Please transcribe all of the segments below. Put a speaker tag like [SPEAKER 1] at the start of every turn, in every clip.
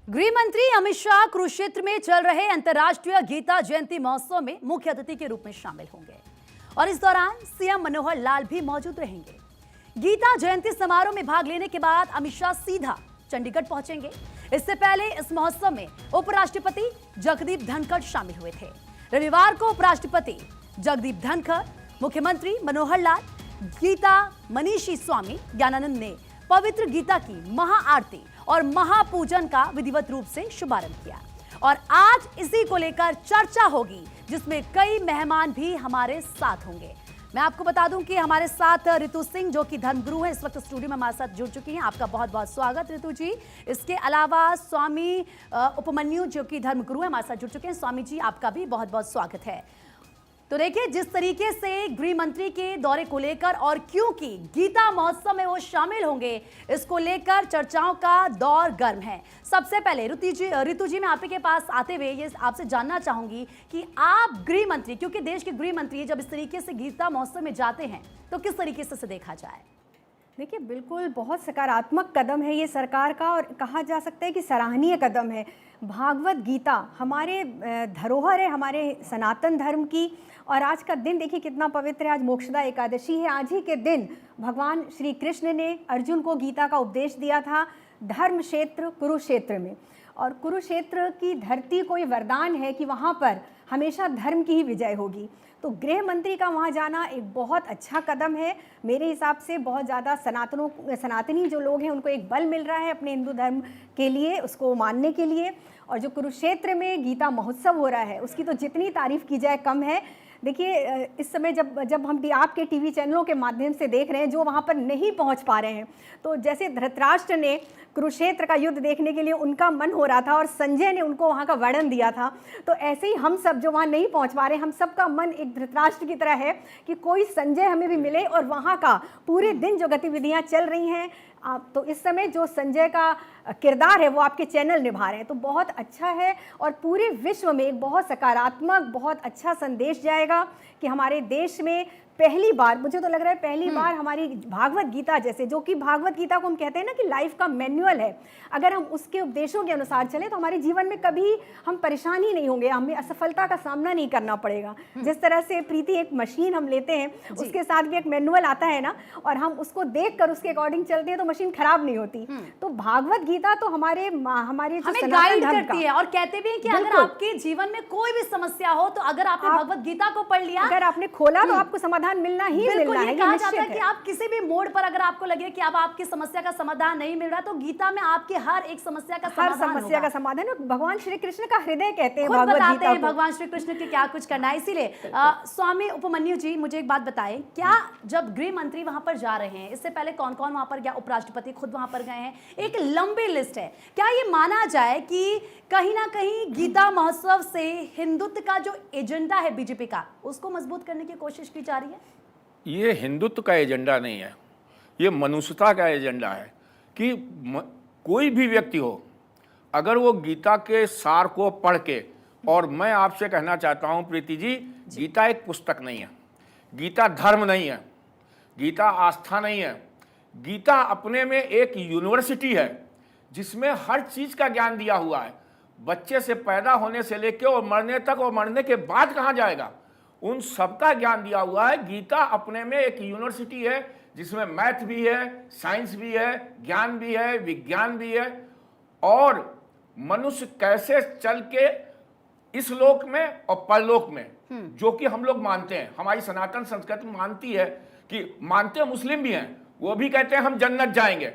[SPEAKER 1] गृह मंत्री अमित शाह कुरुक्षेत्र में चल रहे अंतर्राष्ट्रीय गीता जयंती महोत्सव में मुख्य अतिथि के रूप में शामिल होंगे और इस दौरान सीएम मनोहर लाल भी मौजूद रहेंगे। गीता जयंती समारोह में भाग लेने के बाद अमित शाह सीधा चंडीगढ़ पहुंचेंगे। इससे पहले इस महोत्सव में उपराष्ट्रपति जगदीप धनखड़ शामिल हुए थे। रविवार को उपराष्ट्रपति जगदीप धनखड़, मुख्यमंत्री मनोहर लाल, गीता मनीषी स्वामी ज्ञानानंद ने पवित्र गीता की महाआरती और महापूजन का विधिवत रूप से शुभारंभ किया और आज इसी को लेकर चर्चा होगी, जिसमें कई मेहमान भी हमारे साथ होंगे। मैं आपको बता दूं कि हमारे साथ ऋतु सिंह, जो कि धर्मगुरु हैं, इस वक्त स्टूडियो में हमारे साथ जुड़ चुकी हैं। आपका बहुत बहुत स्वागत ऋतु जी। इसके अलावा स्वामी उपमन्यु, जो कि धर्मगुरु हैं, हमारे साथ जुड़ चुके हैं। स्वामी जी, आपका भी बहुत बहुत स्वागत है। तो देखिए, जिस तरीके से गृह मंत्री के दौरे को लेकर और क्योंकि गीता महोत्सव में वो शामिल होंगे, इसको लेकर चर्चाओं का दौर गर्म है। सबसे पहले ऋतु जी मैं आपके पास आते हुए ये आपसे जानना चाहूंगी कि आप गृह मंत्री, क्योंकि देश के गृह मंत्री जब इस तरीके से गीता महोत्सव में जाते हैं तो किस तरीके से देखा जाए?
[SPEAKER 2] देखिए, बिल्कुल बहुत सकारात्मक कदम है ये सरकार का और कहा जा सकता है कि सराहनीय कदम है। भागवत गीता हमारे धरोहर है, हमारे सनातन धर्म की। और आज का दिन देखिए कितना पवित्र है। आज मोक्षदा एकादशी है। आज ही के दिन भगवान श्री कृष्ण ने अर्जुन को गीता का उपदेश दिया था धर्म क्षेत्र कुरुक्षेत्र में। और कुरुक्षेत्र की धरती को ये वरदान है कि वहाँ पर हमेशा धर्म की ही विजय होगी। तो गृह मंत्री का वहाँ जाना एक बहुत अच्छा कदम है। मेरे हिसाब से बहुत ज़्यादा सनातनी जो लोग हैं उनको एक बल मिल रहा है अपने हिंदू धर्म के लिए, उसको मानने के लिए। और जो कुरुक्षेत्र में गीता महोत्सव हो रहा है उसकी तो जितनी तारीफ़ की जाए कम है। देखिए, इस समय जब हम आपके टीवी चैनलों के माध्यम से देख रहे हैं, जो वहाँ पर नहीं पहुँच पा रहे हैं, तो जैसे धृतराष्ट्र ने कुरुक्षेत्र का युद्ध देखने के लिए उनका मन हो रहा था और संजय ने उनको वहाँ का वर्णन दिया था, तो ऐसे ही हम सब जो वहाँ नहीं पहुँच पा रहे, हम सब का मन एक धृतराष्ट्र की तरह है कि कोई संजय हमें भी मिले और वहाँ का पूरे दिन जो गतिविधियाँ चल रही हैं, तो इस समय जो संजय का किरदार है वो आपके चैनल निभा रहे हैं, तो बहुत अच्छा है। और पूरे विश्व में एक बहुत सकारात्मक, बहुत अच्छा संदेश जाएगा कि हमारे देश में पहली बार, मुझे तो लग रहा है पहली बार हमारी भागवत गीता जैसे, जो कि भागवत गीता को हम कहते हैं ना कि लाइफ का मैनुअल है, अगर हम उसके उपदेशों के अनुसार चलें तो हमारे जीवन में कभी हम परेशान ही नहीं होंगे, हमें असफलता का सामना नहीं करना पड़ेगा। जिस तरह से प्रीति एक मशीन हम लेते हैं, उसके साथ भी एक मैनुअल आता है ना, और हम उसको देख कर उसके अकॉर्डिंग चलते हैं तो मशीन खराब नहीं होती। तो भागवत गीता तो हमारे
[SPEAKER 1] गाइड करती है और कहते भी हैं कि अगर आपके जीवन में कोई भी समस्या हो तो अगर आपने भगवत गीता को पढ़ लिया,
[SPEAKER 2] अगर आपने खोला तो आपको समाधान मिलना ही मिलना है।
[SPEAKER 1] कहा जाता है कि आप किसी भी मोड़ पर अगर आपको लगे कि अब आपकी समस्या का समाधान नहीं मिल रहा, तो गीता में आपकी हर एक समस्या का
[SPEAKER 2] समाधान भगवान श्री कृष्ण का हृदय कहते हैं,
[SPEAKER 1] खुद बताते हैं भगवान श्री कृष्ण के क्या कुछ करना है। इसीलिए स्वामी उपमन्यु जी, मुझे एक बात बताएं, क्या जब गृह मंत्री वहां पर जा रहे हैं, इससे पहले कौन कौन वहां पर गया? उपराष्ट्रपति खुद वहां पर गए हैं, एक लंबी लिस्ट है। क्या ये माना जाए कि कहीं ना कहीं गीता महोत्सव से हिंदुत्व का जो एजेंडा है बीजेपी का, उसको मजबूत करने की कोशिश की जा रही है?
[SPEAKER 3] ये हिंदुत्व का एजेंडा नहीं है, ये मनुष्यता का एजेंडा है कि कोई भी व्यक्ति हो, अगर वो गीता के सार को पढ़ के, और मैं आपसे कहना चाहता हूँ प्रीति जी, गीता एक पुस्तक नहीं है, गीता धर्म नहीं है, गीता आस्था नहीं है, गीता अपने में एक यूनिवर्सिटी है जिसमें हर चीज़ का ज्ञान दिया हुआ है। बच्चे से पैदा होने से लेकर और मरने तक, और मरने के बाद कहाँ जाएगा, उन सबका ज्ञान दिया हुआ है। गीता अपने में एक यूनिवर्सिटी है जिसमें मैथ भी है, साइंस भी है, ज्ञान भी है, विज्ञान भी है, और मनुष्य कैसे चल के इस लोक में और परलोक में, जो कि हम लोग मानते हैं, हमारी सनातन संस्कृति मानती है कि, मानते मुस्लिम भी हैं, वो भी कहते हैं हम जन्नत जाएंगे,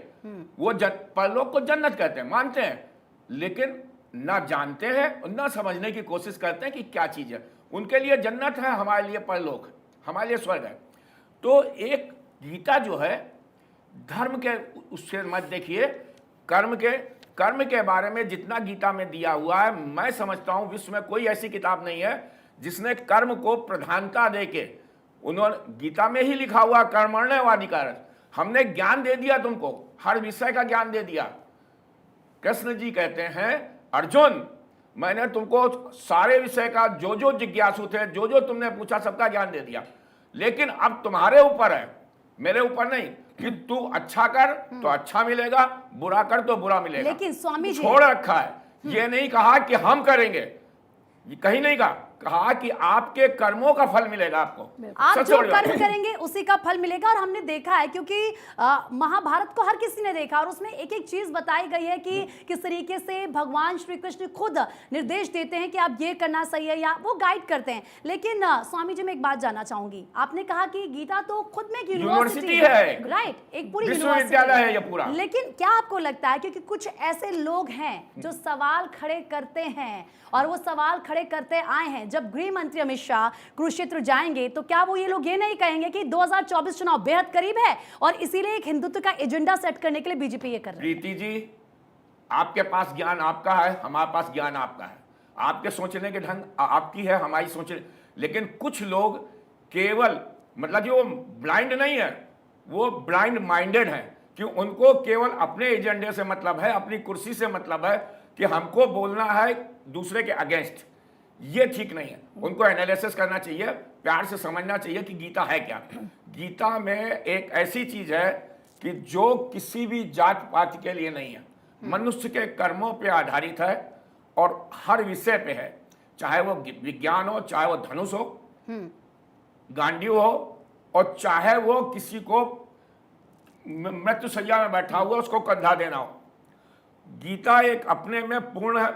[SPEAKER 3] वो परलोक को जन्नत कहते हैं, मानते हैं, लेकिन ना जानते हैं और ना समझने की कोशिश करते हैं कि क्या चीज़ है। उनके लिए जन्नत है, हमारे लिए परलोक है, हमारे लिए स्वर्ग है। तो एक गीता जो है धर्म के, उससे मत देखिए, कर्म के बारे में जितना गीता में दिया हुआ है, मैं समझता हूँ विश्व में कोई ऐसी किताब नहीं है जिसने कर्म को प्रधानता दे के, उन्होंने गीता में ही लिखा हुआ कर्मण्येवाधिकारः, हमने ज्ञान दे दिया तुमको, हर विषय का ज्ञान दे दिया। कृष्ण जी कहते हैं, अर्जुन मैंने तुमको सारे विषय का, जो जो जिज्ञासु थे, जो जो तुमने पूछा, सबका ज्ञान दे दिया, लेकिन अब तुम्हारे ऊपर है, मेरे ऊपर नहीं, कि तू अच्छा कर तो अच्छा मिलेगा, बुरा कर तो बुरा मिलेगा।
[SPEAKER 1] लेकिन स्वामी जी,
[SPEAKER 3] छोड़ रखा है ये नहीं कहा कि हम करेंगे, ये कहीं नहीं कहा कि आपके कर्मों का फल मिलेगा आपको।
[SPEAKER 1] आप
[SPEAKER 3] सबसे
[SPEAKER 1] जो
[SPEAKER 3] बड़ी बात।
[SPEAKER 1] कर्म करेंगे उसी का फल मिलेगा। और हमने देखा है, क्योंकि महाभारत को हर किसी ने देखा और उसमें एक एक चीज बताई गई है कि किस तरीके से भगवान श्री कृष्ण खुद निर्देश देते हैं कि आप ये करना सही है, या वो गाइड करते हैं। लेकिन स्वामी जी, मैं एक बात जानना चाहूंगी, आपने कहा कि गीता तो खुद में एक यूनिवर्सिटी
[SPEAKER 3] है,
[SPEAKER 1] राइट, एक पूरी
[SPEAKER 3] विश्वविद्यालय है ये पूरा।
[SPEAKER 1] लेकिन क्या आपको लगता है, क्योंकि कुछ ऐसे लोग हैं जो सवाल खड़े करते हैं और वो सवाल खड़े करते आए हैं, जब गृह मंत्री अमित शाह कुरुक्षेत्र जाएंगे तो क्या वो ये लोग ये नहीं कहेंगे कि 2024 चुनाव बेहद करीब है और इसीलिए एक हिंदुत्व का एजेंडा सेट करने के लिए बीजेपी ये कर रही है?
[SPEAKER 3] प्रीति जी, आपके पास ज्ञान आपका है, हमारे पास ज्ञान आपका है, आपके सोचने के ढंग आपकी है, हमारी सोचने, लेकिन कुछ लोग केवल मतलब जो ब्लाइंड नहीं है, वो ब्लाइंड माइंडेड है कि उनको केवल अपने एजेंडे से मतलब है, अपनी कुर्सी से मतलब है कि हमको बोलना है दूसरे के अगेंस्ट। ये ठीक नहीं है। उनको एनालिसिस करना चाहिए, प्यार से समझना चाहिए कि गीता है क्या। गीता में एक ऐसी चीज है कि जो किसी भी जात पात के लिए नहीं है, मनुष्य के कर्मों पे आधारित है और हर विषय पे है, चाहे वो विज्ञान हो, चाहे वो धनुष हो, गांडीव हो, और चाहे वो किसी को मृत्यु सज्जा में बैठा हुआ उसको कंधा देना हो। गीता एक अपने में पूर्ण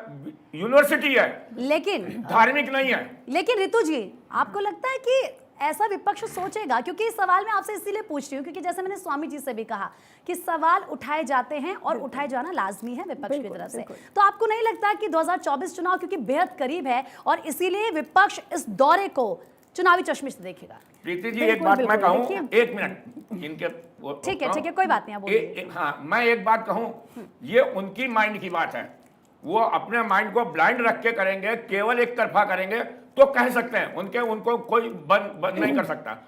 [SPEAKER 3] यूनिवर्सिटी है,
[SPEAKER 1] लेकिन
[SPEAKER 3] धार्मिक नहीं है।
[SPEAKER 1] लेकिन ऋतु जी, आपको लगता है कि ऐसा विपक्ष सोचेगा? क्योंकि इस सवाल में आपसे इसीलिए पूछ रही हूँ क्योंकि जैसे मैंने स्वामी जी से भी कहा कि सवाल उठाए जाते हैं और उठाए जाना लाजमी है विपक्ष की तरफ से। तो आपको नहीं लगता कि 2024 चुनाव क्योंकि बेहद करीब है और इसीलिए विपक्ष इस दौरे को चुनावी चश्मे से देखेगा?
[SPEAKER 3] प्रीति जी, एक बात मैं कहूँ, एक मिनट इनके,
[SPEAKER 1] ठीक है कोई बात नहीं, आप बोलिए।
[SPEAKER 3] हाँ, मैं एक बात कहूँ, ये उनकी माइंड की बात है, वो अपने माइंड को ब्लाइंड रख के करेंगे, केवल एक तरफा करेंगे तो कह सकते हैं, उनको कोई बंद नहीं कर सकता।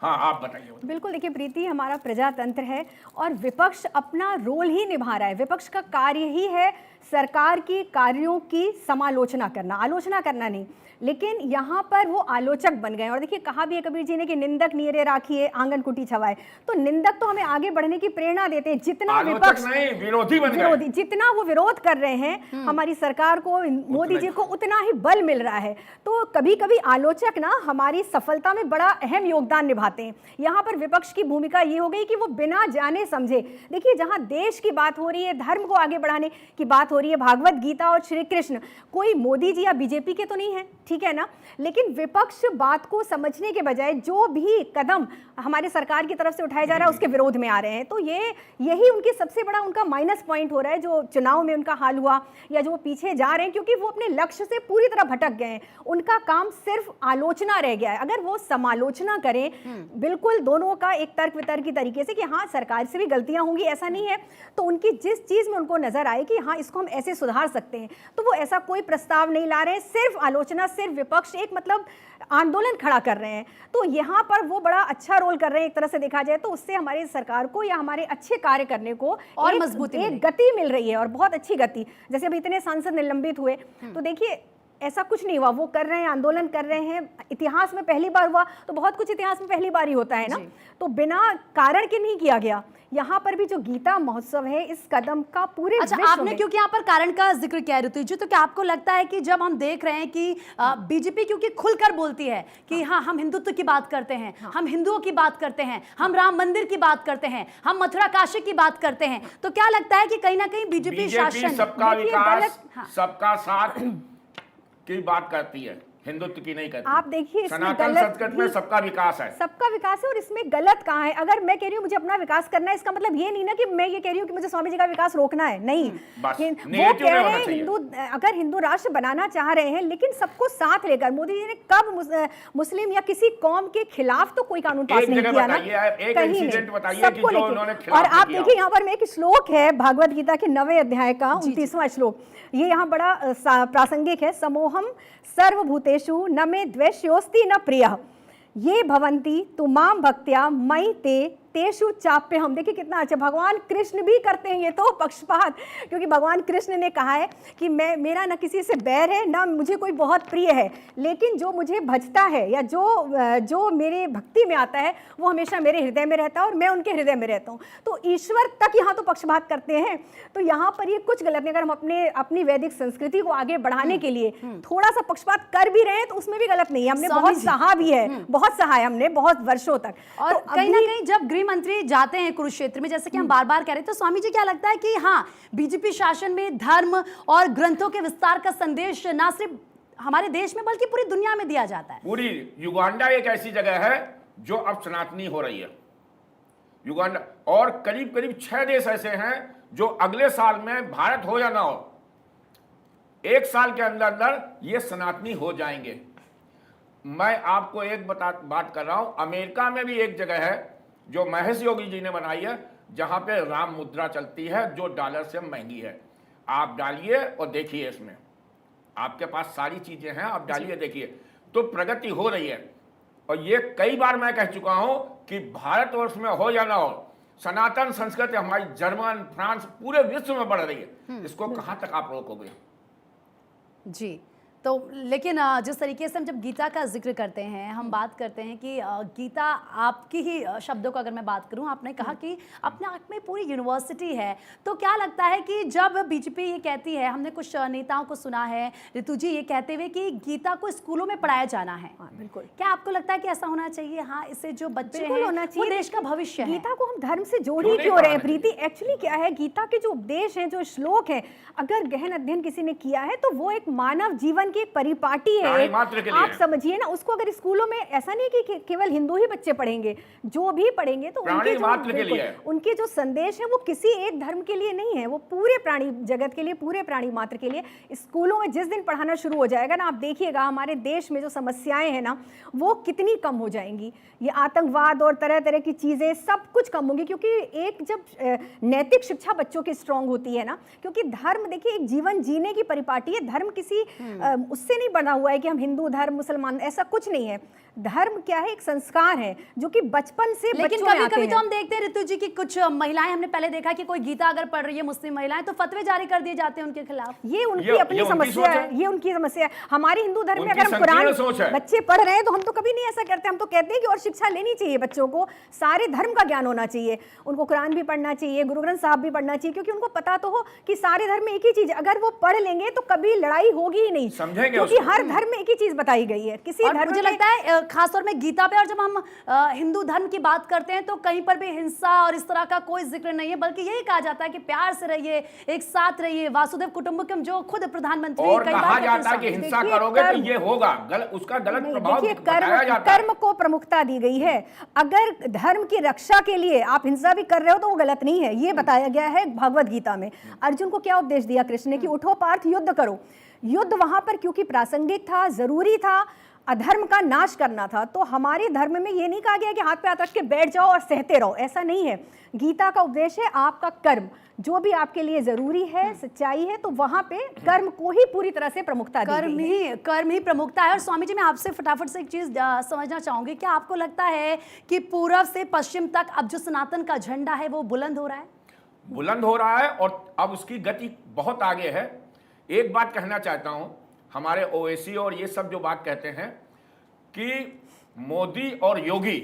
[SPEAKER 3] हाँ, आप बताइए।
[SPEAKER 2] बिल्कुल, देखिए प्रीति, हमारा प्रजातंत्र है और विपक्ष अपना रोल ही निभा रहा है। विपक्ष का कार्य ही है सरकार की कार्यों की समालोचना करना, आलोचना करना नहीं। लेकिन यहाँ पर वो आलोचक बन गए। और देखिए, कहा भी है कबीर जी ने कि निंदक नीरे राखिए आंगन कुटी छवाए। तो निंदक तो हमें आगे बढ़ने की प्रेरणा देते हैं। जितना विपक्ष नहीं,
[SPEAKER 3] विरोधी बन गए,
[SPEAKER 2] जितना वो विरोध कर रहे हैं हमारी सरकार को, मोदी जी को, उतना ही बल मिल रहा है। तो कभी कभी आलोचक ना हमारी सफलता में बड़ा अहम योगदान निभाते हैं। यहाँ पर विपक्ष की भूमिका ये हो गई कि वो बिना जाने समझे, देखिए जहाँ देश की बात हो रही है, धर्म को आगे बढ़ाने की बात हो रही है, भागवत गीता और श्री कृष्ण, कोई मोदी जी या बीजेपी के तो नहीं है, ठीक है ना। लेकिन विपक्ष बात को समझने के बजाय जो भी कदम हमारे सरकार की तरफ से उठाया जा रहा है उसके विरोध में आ रहे हैं। तो यही उनकी सबसे बड़ा उनका माइनस पॉइंट हो रहा है, जो चुनाव में उनका हाल हुआ या जो पीछे जा रहे हैं, क्योंकि वो अपने लक्ष्य से पूरी तरह भटक गए हैं। उनका काम सिर्फ आलोचना रह गया है। अगर वो समालोचना करें, बिल्कुल दोनों का एक तर्क वितर्क की तरीके से कि हाँ सरकार से भी गलतियां होंगी, ऐसा नहीं है, तो उनकी जिस चीज में उनको नजर आए कि हाँ इसको हम ऐसे सुधार सकते हैं, तो वो ऐसा कोई प्रस्ताव नहीं ला रहे हैं। सिर्फ आलोचना, सिर्फ विपक्ष एक मतलब आंदोलन खड़ा कर रहे हैं। तो यहाँ पर वो बड़ा अच्छा रोल कर रहे हैं एक तरह से देखा जाए तो। उससे हमारी सरकार को या हमारे अच्छे कार्य करने को
[SPEAKER 1] और मजबूती,
[SPEAKER 2] एक गति मिल रही है और बहुत अच्छी गति। जैसे अभी इतने सांसद निलंबित हुए, तो देखिए ऐसा कुछ नहीं हुआ, वो कर रहे हैं, आंदोलन कर रहे हैं। इतिहास में पहली बार हुआ, तो बहुत कुछ इतिहास में पहली बार ही होता है ना, तो बिना कारण के नहीं किया गया। यहाँ पर भी जो गीता महोत्सव है, इस कदम का पूरे
[SPEAKER 1] अच्छा, आपने क्योंकि यहाँ पर कारण का जिक्र किया ऋतु जी, तो क्या आपको लगता है कि जब हम देख रहे हैं कि बीजेपी क्योंकि खुलकर बोलती है कि हाँ हम हिंदुत्व की बात करते हैं, हम हिंदुओं की बात करते हैं, हम राम मंदिर की बात करते हैं, हम मथुरा काशी की बात करते हैं, तो क्या लगता है कि कहीं ना कहीं बीजेपी शासन
[SPEAKER 3] सबका विकास, सबका साथ की बात करती है, हिंदुत्व की नहीं करती।
[SPEAKER 2] आप देखिए
[SPEAKER 3] सनातन संस्कृत में सबका विकास है,
[SPEAKER 2] सबका विकास है, और इसमें गलत कहाँ है? अगर मैं कह रही हूँ मुझे अपना विकास करना है, इसका मतलब ये नहीं ना कि मैं ये कह रही हूँ कि मुझे स्वामी जी का विकास रोकना है, नहीं। वो कह रहे हैं हिंदू, अगर हिंदू राष्ट्र बनाना चाह रहे हैं, लेकिन सबको साथ लेकर। मोदी जी ने कब मुस्लिम या किसी कौम के खिलाफ तो कोई कानून पास नहीं किया ना, कहीं नहीं, सबको लेकर। और आप देखिए यहाँ पर एक श्लोक है भागवत गीता के 9वें अध्याय का 29वां श्लोक, ये यहाँ बड़ा प्रासंगिक है। समोहम सर्वभूतेषु न मे द्वेष्योस्ति न प्रियः, ये भवन्ति तु मां भक्त्या मयि ते सत्येषु चाप्य हम, देखिए कितना अच्छा, भगवान कृष्ण भी करते हैं ये तो पक्षपात, क्योंकि भगवान कृष्ण ने कहा है कि मेरा न किसी से बैर है, ना मुझे कोई बहुत प्रिय है, लेकिन जो मुझे भजता है या जो मेरे भक्ति में आता है वो हमेशा मेरे हृदय में रहता है और मैं उनके हृदय में रहता हूँ। तो ईश्वर तक यहाँ तो पक्षपात करते हैं, तो यहाँ पर ये कुछ गलत नहीं। अगर हम अपनी वैदिक संस्कृति को आगे बढ़ाने के लिए थोड़ा सा पक्षपात कर भी रहे हैं तो उसमें भी गलत नहीं है। हमने बहुत सहा भी है, बहुत सहा है हमने बहुत वर्षों तक।
[SPEAKER 1] और तो कहीं ना कहीं जब गृह मंत्री जाते हैं कुरुक्षेत्र में, जैसे कि हम बार बार कह रहे हैं, तो स्वामी जी क्या लगता है कि हाँ, बीजेपी शासन में धर्म और ग्रंथों के विस्तार का संदेश ना सिर्फ हमारे देश में बल्कि पूरी दुनिया में दिया जाता है?
[SPEAKER 3] पूरी युगांडा एक ऐसी जगह है जो अब सनातनी हो रही है, युगांडा। और करीब करीब 6 देश ऐसे हैं जो अगले साल में, भारत हो या ना हो, 1 साल के अंदर अंदर ये सनातनी हो जाएंगे। मैं आपको एक बात कर रहा हूं, अमेरिका में भी एक जगह है जो महेश योगी जी ने बनाई है, जहां पे राम मुद्रा चलती है जो डॉलर से महंगी है। आप डालिए और देखिए, इसमें आपके पास सारी चीजें हैं, आप डालिए देखिए, तो प्रगति हो रही है। और ये कई बार मैं कह चुका हूं कि भारतवर्ष में हो या ना हो, सनातन संस्कृति हमारी जर्मन, फ्रांस, पूरे विश्व में बढ़ रही है। इसको कहां तक आप रोकोगे?
[SPEAKER 1] जी, तो लेकिन जिस तरीके से हम जब गीता का जिक्र करते हैं, हम बात करते हैं कि गीता, आपकी ही शब्दों का अगर मैं बात करूं, आपने कहा कि अपने आप में पूरी यूनिवर्सिटी है, तो क्या लगता है कि जब बीजेपी ये कहती है, हमने कुछ नेताओं को सुना है, ऋतु जी, ये कहते हुए कि गीता को स्कूलों में पढ़ाया जाना है,
[SPEAKER 2] बिल्कुल,
[SPEAKER 1] क्या आपको लगता है कि ऐसा होना चाहिए? हाँ, इससे जो बच्चे हैं
[SPEAKER 2] वो
[SPEAKER 1] देश का भविष्य है।
[SPEAKER 2] गीता को हम धर्म से जोड़ ही क्यों रहे हैं प्रीति? एक्चुअली क्या है, गीता के जो उपदेश हैं, जो श्लोक है, अगर गहन अध्ययन किसी ने किया है तो वो एक मानव जीवन की परिपाटी है। आप समझिए ना उसको, अगर स्कूलों में ऐसा नहीं कि केवल हिंदू ही बच्चे पढ़ेंगे, जो भी पढ़ेंगे तो उनके जो संदेश है वो किसी एक धर्म के लिए नहीं है, वो पूरे प्राणी जगत के लिए, पूरे प्राणी मात्र के लिए। स्कूलों में जिस दिन पढ़ाना शुरू हो जाएगा ना, आप देखिएगा हमारे देश में जो समस्याएं हैं ना, वो कितनी कम हो जाएंगी। ये आतंकवाद और तरह तरह की चीजें सब कुछ कम होंगी, क्योंकि एक जब नैतिक शिक्षा बच्चों की स्ट्रांग होती है ना, क्योंकि धर्म देखिए एक जीवन जीने की परिपाटी है। धर्म किसी उससे नहीं बना हुआ है कि हम हिंदू धर्म, मुसलमान, ऐसा कुछ नहीं है। धर्म क्या है? एक संस्कार है जो कि बचपन से
[SPEAKER 1] लेकिन कभी-कभी तो हम देखते हैं ऋतु जी की कुछ महिलाएं, हमने पहले देखा कि कोई गीता अगर पढ़ रही है मुस्लिम महिलाएं, तो फतवे जारी कर दिए जाते हैं उनके खिलाफ।
[SPEAKER 2] ये उनकी अपनी समस्या है, ये उनकी समस्या है। हमारे हिंदू धर्म में अगर हम कुरान बच्चे पढ़ रहे हैं तो हम तो कभी नहीं ऐसा करते। हम तो कहते हैं कि और शिक्षा लेनी चाहिए बच्चों को, सारे धर्म का ज्ञान होना चाहिए, उनको कुरान भी पढ़ना चाहिए, गुरु ग्रंथ साहब भी पढ़ना चाहिए, क्योंकि उनको पता तो हो कि सारे धर्म में एक ही चीज, अगर वो पढ़ लेंगे तो कभी लड़ाई होगी ही नहीं, क्योंकि हर धर्म में एक ही चीज बताई गई है। किसी धर्म,
[SPEAKER 1] मुझे लगता है खासतौर में गीता पे, और जब हम हिंदू धर्म की बात करते हैं तो कहीं पर भी हिंसा और इस तरह का कोई जिक्र नहीं है, बल्कि यही कहा जाता है कि प्यार से रहिए, एक साथ रहिए, वासुदेव कुटुंबकम, जो खुद प्रधानमंत्री
[SPEAKER 3] और कहा जाता है कि हिंसा करोगे तो ये होगा, उसका गलत प्रभाव बताया जाता है।
[SPEAKER 2] कर्म को प्रमुखता दी गई है। अगर धर्म की रक्षा के लिए आप हिंसा भी कर रहे हो तो वो गलत नहीं है, ये बताया गया है भगवत गीता में। अर्जुन को क्या उपदेश दिया कृष्ण ने कि उठो पार्थ, युद्ध करो। युद्ध वहां पर क्योंकि प्रासंगिक था, जरूरी था, अधर्म का नाश करना था। तो हमारे धर्म में ये नहीं कहा गया कि हाथ पे हाथ रख के बैठ जाओ और सहते रहो, ऐसा नहीं है। गीता का उपदेश है आपका कर्म, जो भी आपके लिए जरूरी है, सच्चाई है, तो वहां पे कर्म को ही पूरी तरह से प्रमुखता दी गई है।
[SPEAKER 1] कर्म ही प्रमुखता है। और स्वामी जी, मैं आपसे फटाफट से एक चीज समझना चाहूंगी, क्या आपको लगता है कि पूर्व से पश्चिम तक अब जो सनातन का झंडा है वो बुलंद हो रहा है?
[SPEAKER 3] बुलंद हो रहा है और अब उसकी गति बहुत आगे है। एक बात कहना चाहता हूं, हमारे ओवैसी और ये सब जो बात कहते हैं कि मोदी और योगी,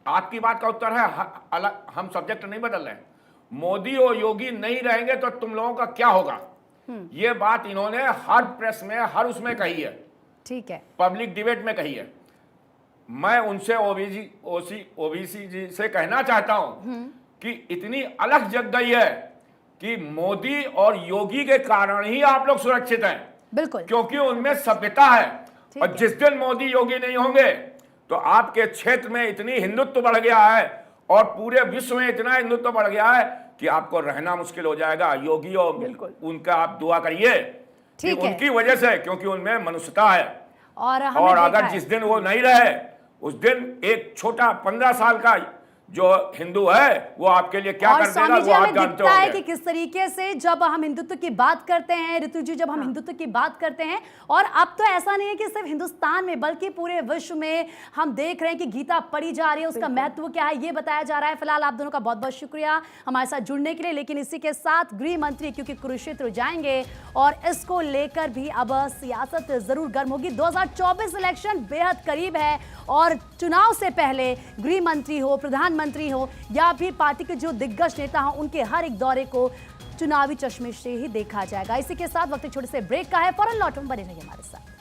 [SPEAKER 3] आपकी बात का उत्तर है अलग, हम सब्जेक्ट नहीं बदल रहे हैं। मोदी और योगी नहीं रहेंगे तो तुम लोगों का क्या होगा, ये बात इन्होंने हर प्रेस में, हर उसमें कही है,
[SPEAKER 1] ठीक है,
[SPEAKER 3] पब्लिक डिबेट में कही है। मैं उनसे ओबीसी जी से कहना चाहता हूं कि इतनी अलग जग गई है कि मोदी और योगी के कारण ही आप लोग सुरक्षित हैं,
[SPEAKER 1] बिल्कुल,
[SPEAKER 3] क्योंकि उनमें सभ्यता है। और जिस दिन मोदी योगी नहीं होंगे तो आपके क्षेत्र में इतनी हिंदुत्व बढ़ गया है और पूरे विश्व में इतना हिंदुत्व बढ़ गया है कि आपको रहना मुश्किल हो जाएगा। योगी और उनका आप दुआ करिए कि उनकी वजह से, क्योंकि उनमें मनुष्यता है। और अगर जिस दिन वो नहीं रहे, उस दिन एक छोटा 15 साल का जो हिंदू है वो आपके लिए क्या
[SPEAKER 1] और
[SPEAKER 3] कर देगा
[SPEAKER 1] स्वामी जी
[SPEAKER 3] वो आप
[SPEAKER 1] हमें
[SPEAKER 3] जानते
[SPEAKER 1] दिखता है
[SPEAKER 3] होंगे।
[SPEAKER 1] कि किस तरीके से जब हम हिंदुत्व की बात करते हैं, ऋतु जी, जब हम हिंदुत्व की बात करते हैं, और अब तो ऐसा नहीं है कि सिर्फ हिंदुस्तान में बल्कि पूरे विश्व में हम देख रहे हैं कि गीता पढ़ी जा रही है, उसका महत्व क्या है ये बताया जा रहा है। फिलहाल आप दोनों का बहुत बहुत शुक्रिया हमारे साथ जुड़ने के लिए। लेकिन इसी के साथ गृह मंत्री क्योंकि कुरुक्षेत्र जाएंगे और इसको लेकर भी अब सियासत जरूर गर्म होगी। 2024 इलेक्शन बेहद करीब है और चुनाव से पहले गृह मंत्री हो, प्रधानमंत्री हो या भी पार्टी के जो दिग्गज नेता हों, उनके हर एक दौरे को चुनावी चश्मे से ही देखा जाएगा। इसी के साथ वक्त एक छोटे से ब्रेक का है, फौरन लौटूं, बने रहिए हमारे साथ।